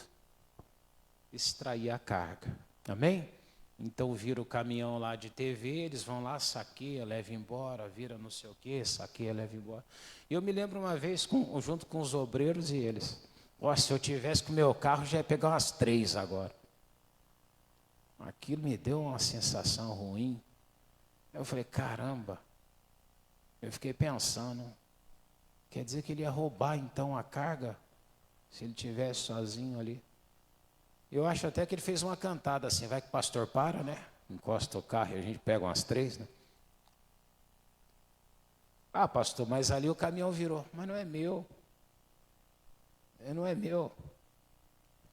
Speaker 1: Extrair a carga. Amém? Então vira o caminhão lá de TV, eles vão lá, saqueia, leva embora, vira não sei o quê, saqueia, leva embora. Eu me lembro uma vez, junto com os obreiros e eles. Se eu tivesse com o meu carro, já ia pegar umas 3 agora. Aquilo me deu uma sensação ruim. Eu falei, caramba. Eu fiquei pensando, quer dizer que ele ia roubar então a carga? Se ele estivesse sozinho ali. Eu acho até que ele fez uma cantada assim, vai que o pastor para, né? Encosta o carro e a gente pega umas 3, né? Ah, pastor, mas ali o caminhão virou. Mas não é meu. Não é meu.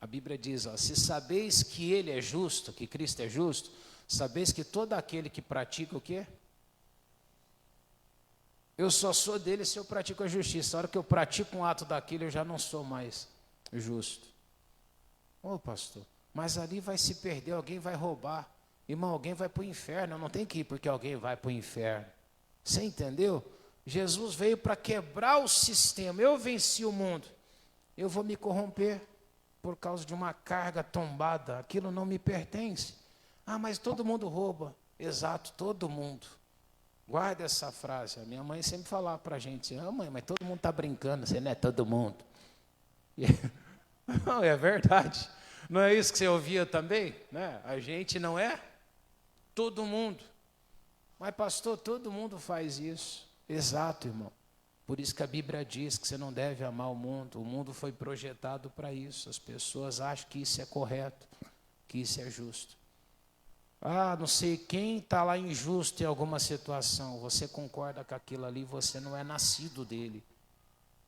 Speaker 1: A Bíblia diz, se sabeis que ele é justo, que Cristo é justo, sabeis que todo aquele que pratica o quê? Eu só sou dele se eu pratico a justiça. A hora que eu pratico um ato daquele, eu já não sou mais justo. Pastor, mas ali vai se perder, alguém vai roubar. Irmão, alguém vai para o inferno. Eu não tenho que ir porque alguém vai para o inferno. Você entendeu? Jesus veio para quebrar o sistema. Eu venci o mundo. Eu vou me corromper por causa de uma carga tombada. Aquilo não me pertence. Mas todo mundo rouba. Exato, todo mundo. Guarda essa frase. A minha mãe sempre falava para a gente, mãe, mas todo mundo está brincando, você não é todo mundo. Não, é verdade. Não é isso que você ouvia também? Né? A gente não é todo mundo. Mas pastor, todo mundo faz isso. Exato, irmão. Por isso que a Bíblia diz que você não deve amar o mundo. O mundo foi projetado para isso. As pessoas acham que isso é correto, que isso é justo. Não sei quem está lá injusto em alguma situação. Você concorda com aquilo ali, você não é nascido dele.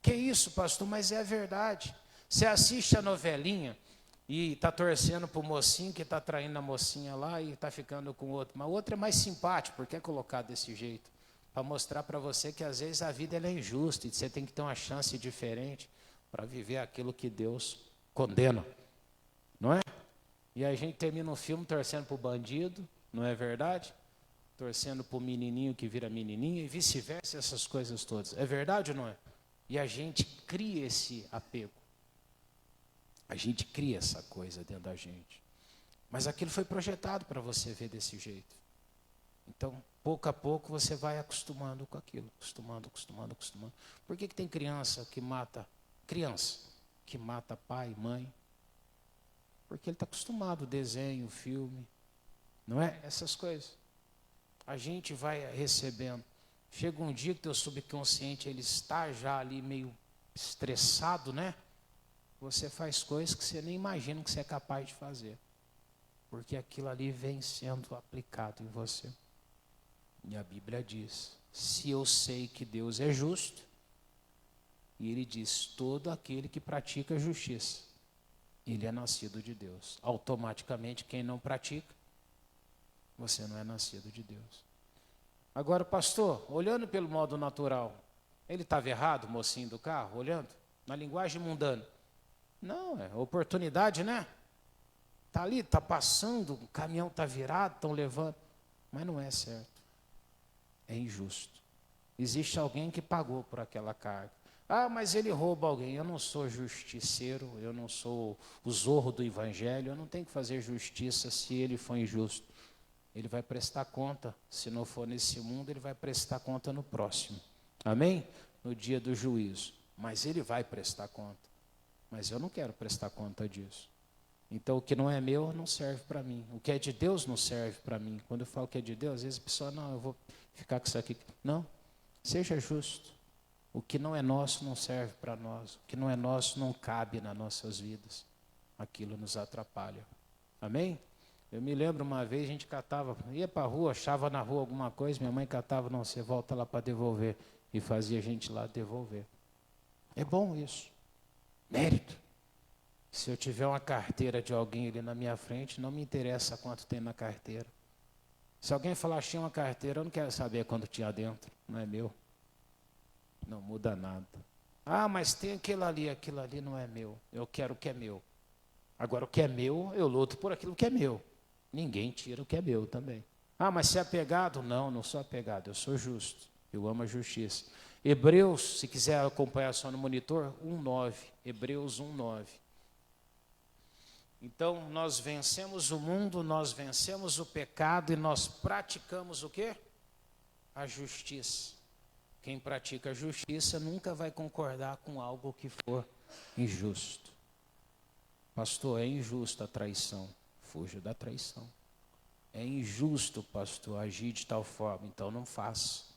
Speaker 1: Que isso, pastor? Mas é verdade. Você assiste a novelinha e está torcendo para o mocinho que está traindo a mocinha lá e está ficando com o outro. Mas o outro é mais simpático, porque é colocado desse jeito. Para mostrar para você que às vezes a vida ela é injusta e você tem que ter uma chance diferente para viver aquilo que Deus condena. Não é? E a gente termina um filme torcendo para o bandido, não é verdade? Torcendo para o menininho que vira menininha e vice-versa, essas coisas todas. É verdade ou não é? E a gente cria esse apego. A gente cria essa coisa dentro da gente. Mas aquilo foi projetado para você ver desse jeito. Então, pouco a pouco você vai acostumando com aquilo. Acostumando. Por que tem criança que mata pai, mãe? Porque ele está acostumado, desenho, filme, não é? Essas coisas. A gente vai recebendo. Chega um dia que teu subconsciente ele está já ali meio estressado, né? Você faz coisas que você nem imagina que você é capaz de fazer. Porque aquilo ali vem sendo aplicado em você. E a Bíblia diz, se eu sei que Deus é justo, e ele diz, todo aquele que pratica a justiça, ele é nascido de Deus. Automaticamente, quem não pratica, você não é nascido de Deus. Agora, pastor, olhando pelo modo natural, ele estava errado, o mocinho do carro, olhando, na linguagem mundana. Não, é oportunidade, né? Está ali, está passando, o caminhão está virado, estão levando. Mas não é certo. É injusto. Existe alguém que pagou por aquela carga. Mas ele rouba alguém. Eu não sou justiceiro, eu não sou o zorro do evangelho, eu não tenho que fazer justiça se ele for injusto. Ele vai prestar conta, se não for nesse mundo, ele vai prestar conta no próximo. Amém? No dia do juízo. Mas ele vai prestar conta. Mas eu não quero prestar conta disso. Então o que não é meu não serve para mim. O que é de Deus não serve para mim. Quando eu falo que é de Deus, às vezes a pessoa, não, eu vou ficar com isso aqui. Não, seja justo. O que não é nosso não serve para nós. O que não é nosso não cabe nas nossas vidas. Aquilo nos atrapalha. Amém? Eu me lembro uma vez, a gente catava, ia para a rua, achava na rua alguma coisa, minha mãe catava, não, você volta lá para devolver. E fazia a gente lá devolver. É bom isso. Mérito. Se eu tiver uma carteira de alguém ali na minha frente, não me interessa quanto tem na carteira. Se alguém falar, achei uma carteira, eu não quero saber quanto tinha dentro, não é meu. Não muda nada. Ah, mas tem aquilo ali não é meu. Eu quero o que é meu. Agora, o que é meu, eu luto por aquilo que é meu. Ninguém tira o que é meu também. Ah, mas você é apegado? Não, não sou apegado, eu sou justo. Eu amo a justiça. Hebreus, se quiser acompanhar só no monitor, 1:9. Hebreus 1:9. Então, nós vencemos o mundo, nós vencemos o pecado e nós praticamos o quê? A justiça. Quem pratica a justiça nunca vai concordar com algo que for injusto. Pastor, é injusta a traição. Fuja da traição. É injusto, pastor, agir de tal forma, então não faça.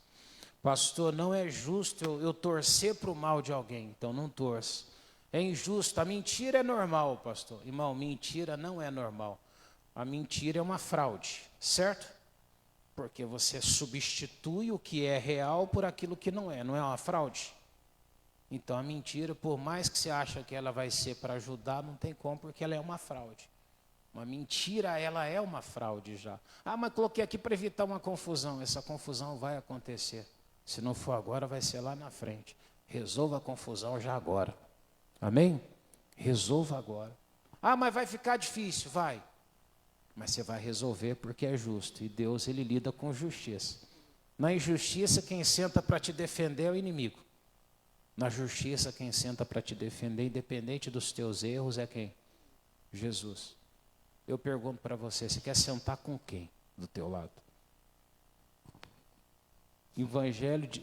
Speaker 1: Pastor, não é justo eu torcer para o mal de alguém, então não torça. É injusto, a mentira é normal, pastor. Irmão, mentira não é normal. A mentira é uma fraude, certo? Porque você substitui o que é real por aquilo que não é uma fraude? Então a mentira, por mais que você ache que ela vai ser para ajudar, não tem como, porque ela é uma fraude. Uma mentira, ela é uma fraude já. Ah, mas coloquei aqui para evitar uma confusão. Essa confusão vai acontecer. Se não for agora, vai ser lá na frente. Resolva a confusão já agora. Amém? Resolva agora. Ah, mas vai ficar difícil. Vai. Mas você vai resolver porque é justo. E Deus, Ele lida com justiça. Na injustiça, quem senta para te defender é o inimigo. Na justiça, quem senta para te defender, independente dos teus erros, é quem? Jesus. Eu pergunto para você, você quer sentar com quem do teu lado?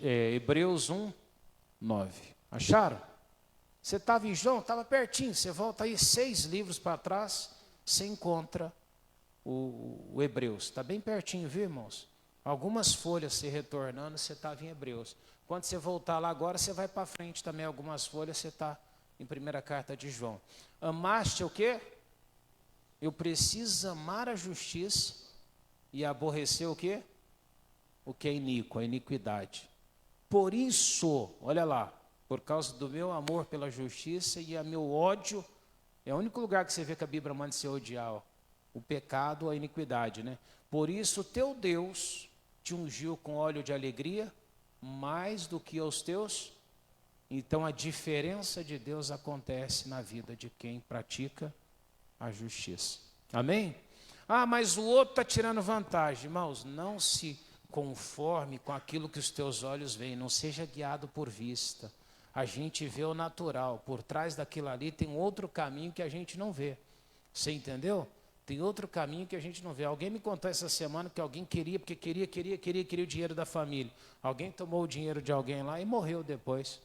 Speaker 1: Hebreus 1:9. Acharam? Você estava em João, estava pertinho. Você volta aí 6 livros para trás, você encontra o Hebreus. Está bem pertinho, viu, irmãos? Algumas folhas se retornando, você estava em Hebreus. Quando você voltar lá agora, você vai para frente também. Algumas folhas, você está em 1ª carta de João. Amaste o quê? Eu preciso amar a justiça e aborrecer o quê? O que é iníquo, a iniquidade. Por isso, olha lá, por causa do meu amor pela justiça e a meu ódio, é o único lugar que você vê que a Bíblia manda você odiar, ó, o pecado, a iniquidade, né? Por isso, teu Deus te ungiu com óleo de alegria, mais do que aos teus. Então, a diferença de Deus acontece na vida de quem pratica a justiça. Amém? Ah, mas o outro está tirando vantagem. Irmãos, não se conforme com aquilo que os teus olhos veem. Não seja guiado por vista. A gente vê o natural. Por trás daquilo ali tem outro caminho que a gente não vê. Você entendeu? Tem outro caminho que a gente não vê. Alguém me contou essa semana que alguém queria, porque queria o dinheiro da família. Alguém tomou o dinheiro de alguém lá e morreu depois.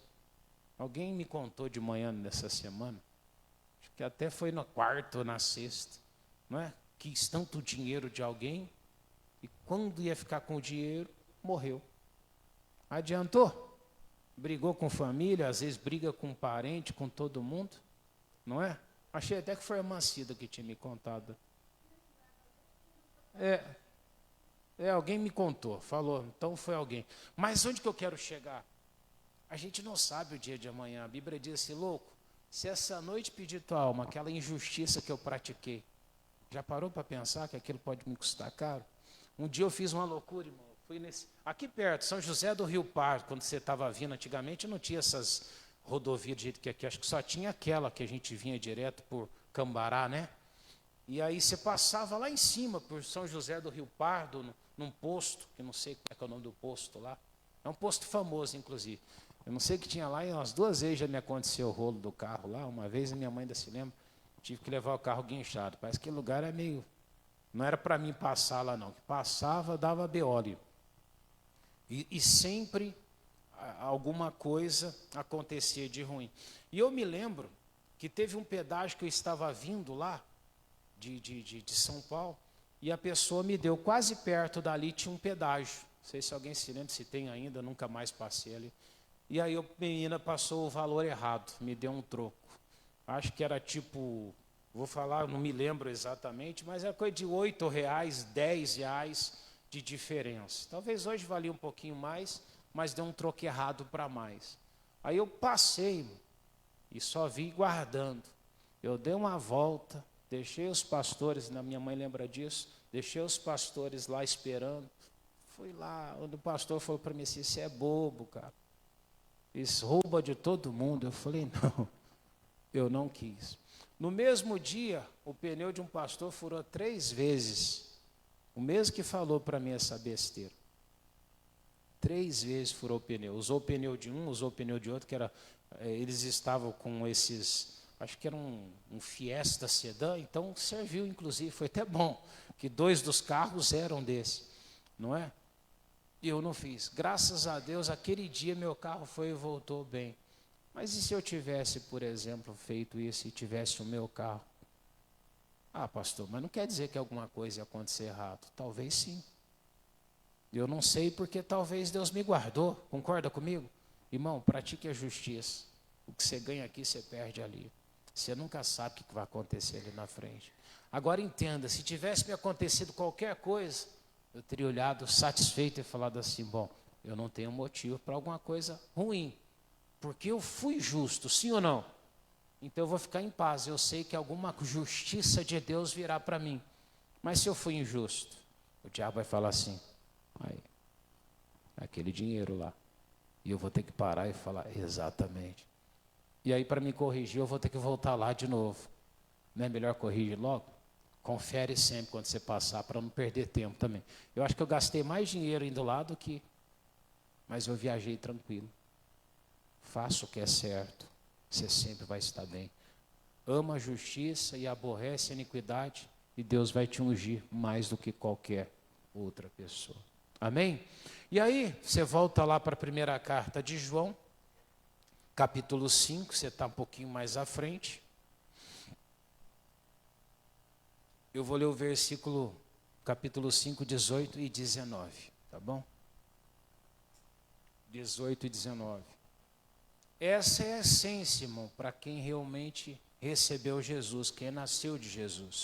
Speaker 1: Alguém me contou de manhã nessa semana. Que até foi no quarto ou na sexta, não é? Quis tanto dinheiro de alguém, e quando ia ficar com o dinheiro, morreu. Adiantou? Brigou com família, às vezes briga com parente, com todo mundo, não é? Achei até que foi a irmã Cida que tinha me contado. Alguém me contou, falou, então foi alguém. Mas onde que eu quero chegar? A gente não sabe o dia de amanhã. A Bíblia diz assim, louco, se essa noite pedir tua alma, aquela injustiça que eu pratiquei, já parou para pensar que aquilo pode me custar caro? Um dia eu fiz uma loucura, irmão. Fui aqui perto, São José do Rio Pardo, quando você estava vindo antigamente, não tinha essas rodovias do jeito que aqui. Acho que só tinha aquela que a gente vinha direto por Cambará, né? E aí você passava lá em cima, por São José do Rio Pardo, num posto, que eu não sei como é que é o nome do posto lá. É um posto famoso, inclusive. Eu não sei o que tinha lá, e umas 2 vezes já me aconteceu o rolo do carro lá. Uma vez a minha mãe ainda se lembra, tive que levar o carro guinchado. Parece que aquele lugar é meio... Não era para mim passar lá não, que passava, dava beóleo. E sempre alguma coisa acontecia de ruim. E eu me lembro que teve um pedágio que eu estava vindo lá, de São Paulo, e a pessoa me deu, quase perto dali tinha um pedágio. Não sei se alguém se lembra, se tem ainda, nunca mais passei ali. E aí a menina passou o valor errado, me deu um troco. Acho que era tipo vou falar, não me lembro exatamente, mas é coisa de R$ 8, R$ 10 de diferença. Talvez hoje valia um pouquinho mais, mas deu um troco errado para mais. Aí eu passei e só vi guardando. Eu dei uma volta, deixei os pastores, minha mãe lembra disso, deixei os pastores lá esperando. Fui lá, onde o pastor falou para mim assim, você é bobo, cara. Isso rouba de todo mundo. Eu falei, não, eu não quis. No mesmo dia, o pneu de um pastor furou 3 vezes. O mesmo que falou para mim essa besteira. 3 vezes furou o pneu. Usou o pneu de um, usou o pneu de outro, que era, eles estavam com esses, acho que era um Fiesta sedã, então serviu inclusive, foi até bom, que 2 dos carros eram desse, não é? E eu não fiz. Graças a Deus, aquele dia meu carro foi e voltou bem. Mas e se eu tivesse, por exemplo, feito isso e tivesse o meu carro? Ah, pastor, mas não quer dizer que alguma coisa ia acontecer errado. Talvez sim. Eu não sei porque talvez Deus me guardou. Concorda comigo? Irmão, pratique a justiça. O que você ganha aqui, você perde ali. Você nunca sabe o que vai acontecer ali na frente. Agora entenda, se tivesse me acontecido qualquer coisa, eu teria olhado satisfeito e falado assim, bom, eu não tenho motivo para alguma coisa ruim. Porque eu fui justo, sim ou não? Então eu vou ficar em paz. Eu sei que alguma justiça de Deus virá para mim. Mas se eu fui injusto, o diabo vai falar assim, aí, aquele dinheiro lá. E eu vou ter que parar e falar, exatamente. E aí para me corrigir eu vou ter que voltar lá de novo. Não é melhor corrigir logo? Confere sempre quando você passar, para não perder tempo também. Eu acho que eu gastei mais dinheiro indo lá do que... Mas eu viajei tranquilo. Faça o que é certo, você sempre vai estar bem. Ama a justiça e aborrece a iniquidade, e Deus vai te ungir mais do que qualquer outra pessoa. Amém? E aí, você volta lá para a primeira carta de João, capítulo 5, você está um pouquinho mais à frente. Eu vou ler o versículo, capítulo 5, 18 e 19, tá bom? 18 e 19. Essa é a essência, irmão, para quem realmente recebeu Jesus, quem nasceu de Jesus.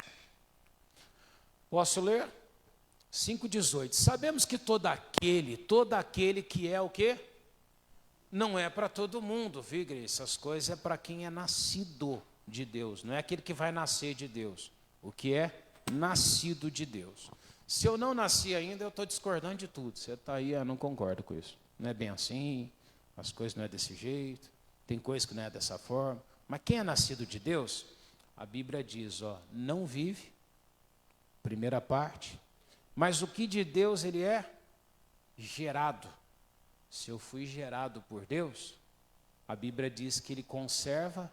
Speaker 1: Posso ler? 5,18. Sabemos que todo aquele que é o quê? Não é para todo mundo, viu, igreja? Essas coisas é para quem é nascido de Deus, não é aquele que vai nascer de Deus. O que é nascido de Deus. Se eu não nasci ainda, eu estou discordando de tudo. Você está aí, eu não concordo com isso. Não é bem assim, as coisas não é desse jeito, tem coisas que não é dessa forma. Mas quem é nascido de Deus, a Bíblia diz, ó, não vive, primeira parte, mas o que de Deus ele é gerado. Se eu fui gerado por Deus, a Bíblia diz que ele conserva.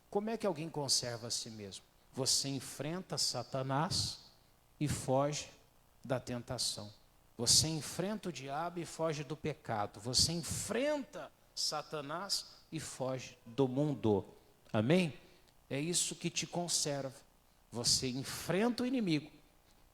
Speaker 1: Como é que alguém conserva a si mesmo? Você enfrenta Satanás e foge da tentação. Você enfrenta o diabo e foge do pecado. Você enfrenta Satanás e foge do mundo. Amém? É isso que te conserva. Você enfrenta o inimigo,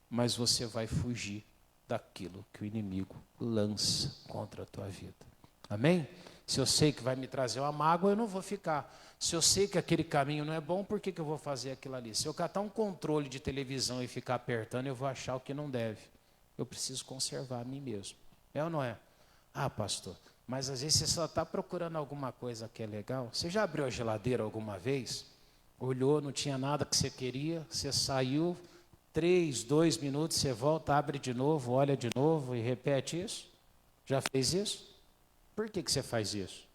Speaker 1: mas você vai fugir daquilo que o inimigo lança contra a tua vida. Amém? Se eu sei que vai me trazer uma mágoa, eu não vou ficar. Se eu sei que aquele caminho não é bom, por que eu vou fazer aquilo ali? Se eu catar um controle de televisão e ficar apertando, eu vou achar o que não deve. Eu preciso conservar a mim mesmo. É ou não é? Ah, pastor, mas às vezes você só está procurando alguma coisa que é legal. Você já abriu a geladeira alguma vez? Olhou, não tinha nada que você queria, você saiu, 3, 2 minutos, você volta, abre de novo, olha de novo e repete isso? Já fez isso? Por que você faz isso?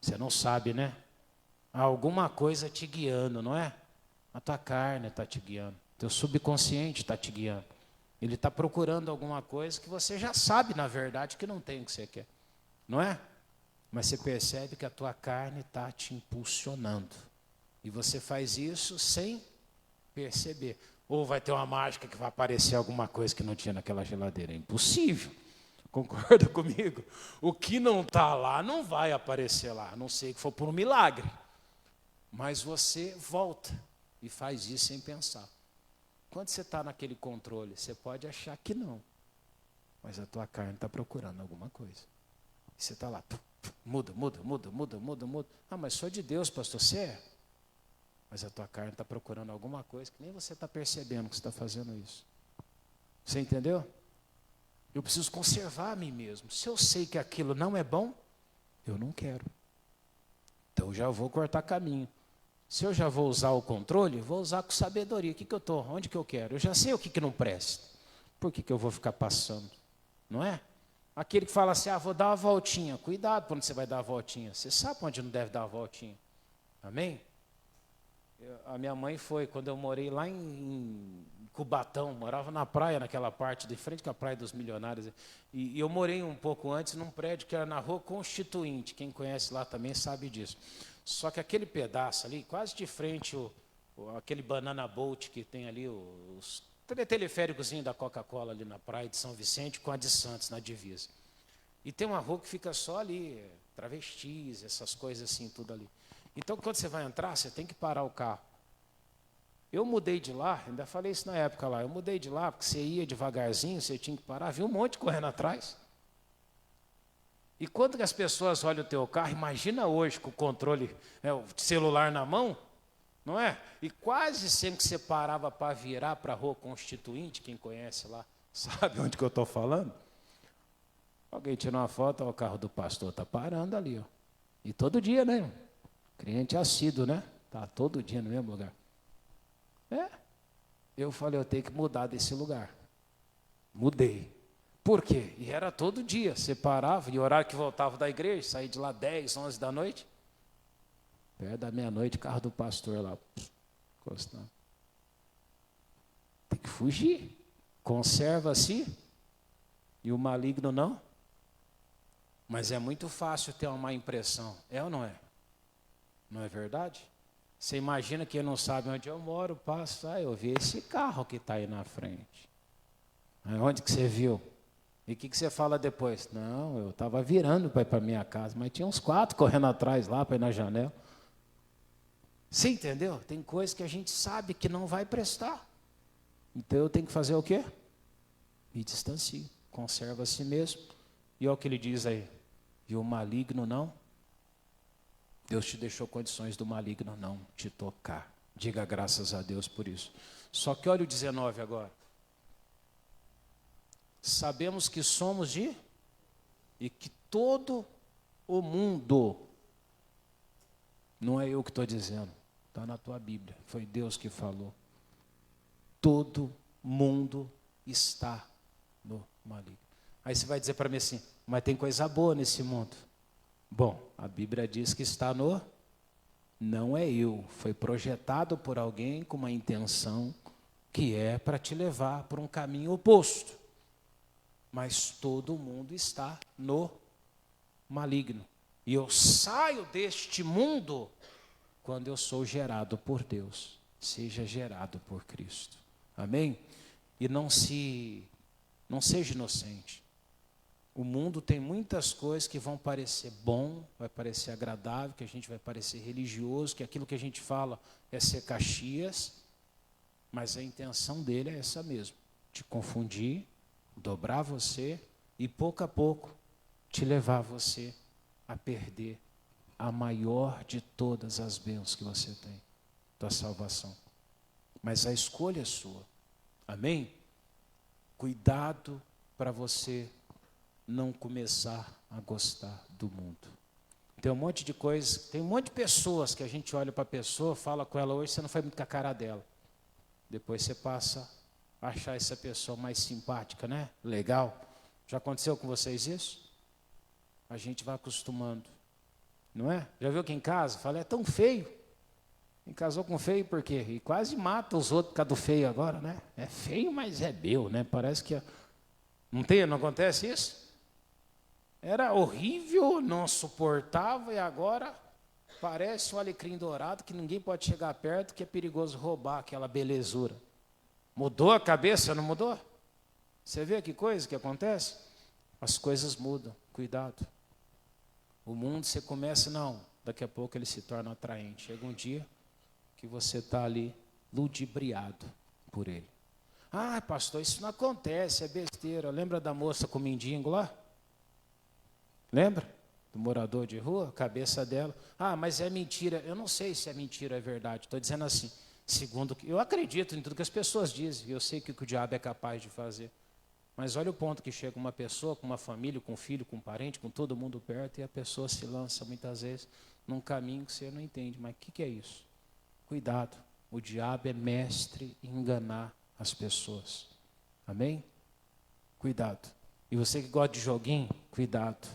Speaker 1: Você não sabe, né? Há alguma coisa te guiando, não é? A tua carne está te guiando. Teu subconsciente está te guiando. Ele está procurando alguma coisa que você já sabe, na verdade, que não tem o que você quer. Não é? Mas você percebe que a tua carne está te impulsionando. E você faz isso sem perceber. Ou vai ter uma mágica que vai aparecer alguma coisa que não tinha naquela geladeira. É impossível. Concorda comigo? O que não está lá não vai aparecer lá, a não ser que for por um milagre. Mas você volta e faz isso sem pensar. Quando você está naquele controle, você pode achar que não. Mas a tua carne está procurando alguma coisa. E você está lá, muda. Ah, mas sou de Deus, pastor, você é? Mas a tua carne está procurando alguma coisa que nem você está percebendo que você está fazendo isso. Você entendeu? Eu preciso conservar a mim mesmo. Se eu sei que aquilo não é bom, eu não quero. Então já vou cortar caminho. Se eu já vou usar o controle, vou usar com sabedoria. O que eu estou? Onde que eu quero? Eu já sei o que não presta. Por que eu vou ficar passando? Não é? Aquele que fala assim, vou dar uma voltinha. Cuidado quando você vai dar a voltinha. Você sabe onde não deve dar a voltinha. Amém? A minha mãe foi, quando eu morei lá em Cubatão, morava na praia, naquela parte de frente com a Praia dos Milionários. E eu morei um pouco antes num prédio que era na Rua Constituinte. Quem conhece lá também sabe disso. Só que aquele pedaço ali, quase de frente, aquele banana boat que tem ali, os teleféricozinho da Coca-Cola ali na praia de São Vicente com a de Santos, na divisa. E tem uma rua que fica só ali, travestis, essas coisas assim, tudo ali. Então, quando você vai entrar, você tem que parar o carro. Eu mudei de lá, ainda falei isso na época lá, eu mudei de lá, porque você ia devagarzinho, você tinha que parar, viu um monte correndo atrás. E quando as pessoas olham o teu carro, imagina hoje com o controle, o celular na mão, não é? E quase sempre que você parava para virar para a Rua Constituinte, quem conhece lá, sabe onde que eu estou falando? Alguém tirou uma foto, o carro do pastor está parando ali, ó. E todo dia, né? Cliente assíduo, né? Está todo dia no mesmo lugar. Eu falei, eu tenho que mudar desse lugar. Mudei. Por quê? E era todo dia. Você parava, e o horário que voltava da igreja, saía de lá 10, 11 da noite. Perto da meia-noite, carro do pastor lá. Encostando. Tem que fugir. Conserva-se. E o maligno não. Mas é muito fácil ter uma má impressão. É ou não é? Não é verdade? Você imagina que não sabe onde eu moro, passa, eu vi esse carro que está aí na frente. Onde que você viu? E o que você fala depois? Não, eu estava virando para ir para minha casa, mas tinha uns 4 correndo atrás lá para ir na janela. Você entendeu? Tem coisas que a gente sabe que não vai prestar. Então eu tenho que fazer o quê? Me distancio, conserva a si mesmo. E olha o que ele diz aí. E o maligno não? Deus te deixou condições do maligno não te tocar. Diga graças a Deus por isso. Só que olha o 19 agora. Sabemos que somos e que todo o mundo, não é eu que estou dizendo, está na tua Bíblia, foi Deus que falou. Todo mundo está no maligno. Aí você vai dizer para mim assim, mas tem coisa boa nesse mundo. Bom, a Bíblia diz que está no... Não é eu, foi projetado por alguém com uma intenção que é para te levar por um caminho oposto. Mas todo mundo está no maligno. E eu saio deste mundo quando eu sou gerado por Deus. Seja gerado por Cristo. Amém? E não seja inocente. O mundo tem muitas coisas que vão parecer bom, vai parecer agradável, que a gente vai parecer religioso, que aquilo que a gente fala é ser Caxias, mas a intenção dele é essa mesmo, te confundir, dobrar você e pouco a pouco te levar você a perder a maior de todas as bênçãos que você tem, tua salvação. Mas a escolha é sua. Amém? Cuidado para você não começar a gostar do mundo. Tem um monte de coisas, tem um monte de pessoas que a gente olha para a pessoa, fala com ela hoje, você não foi muito com a cara dela. Depois você passa a achar essa pessoa mais simpática, né? Legal. Já aconteceu com vocês isso? A gente vai acostumando, não é? Já viu que em casa? Fala, é tão feio. E casou com feio por quê? E quase mata os outros por causa do feio agora, né? É feio, mas é meu, né? Parece que... Não acontece isso? Era horrível, não suportava, e agora parece um alecrim dourado que ninguém pode chegar perto, que é perigoso roubar aquela belezura. Mudou a cabeça, não mudou? Você vê que coisa que acontece? As coisas mudam, cuidado. O mundo você começa, não, daqui a pouco ele se torna atraente. Chega um dia que você está ali ludibriado por ele. Ah, pastor, isso não acontece, é besteira. Lembra da moça com o mendigo lá? Lembra? do morador de rua, a cabeça dela, mas é mentira. Eu não sei se é mentira ou é verdade. Estou dizendo assim, segundo que eu acredito em tudo que as pessoas dizem, eu sei que o que o diabo é capaz de fazer. Mas olha o ponto que chega uma pessoa, com uma família, com um filho, com um parente, com todo mundo perto, e a pessoa se lança muitas vezes num caminho que você não entende. Mas o que é isso? Cuidado, o diabo é mestre em enganar as pessoas. Amém? Cuidado. E você que gosta de joguinho, cuidado.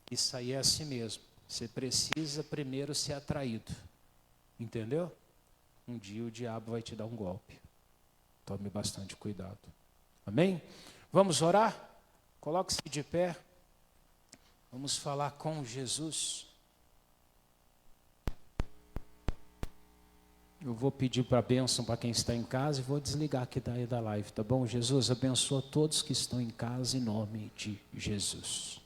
Speaker 1: Isso aí é assim mesmo. Você precisa primeiro ser atraído. Entendeu? Um dia o diabo vai te dar um golpe. Tome bastante cuidado. Amém? Vamos orar? Coloque-se de pé. Vamos falar com Jesus. Eu vou pedir para a bênção para quem está em casa e vou desligar aqui daí da live, tá bom? Jesus, abençoa todos que estão em casa em nome de Jesus.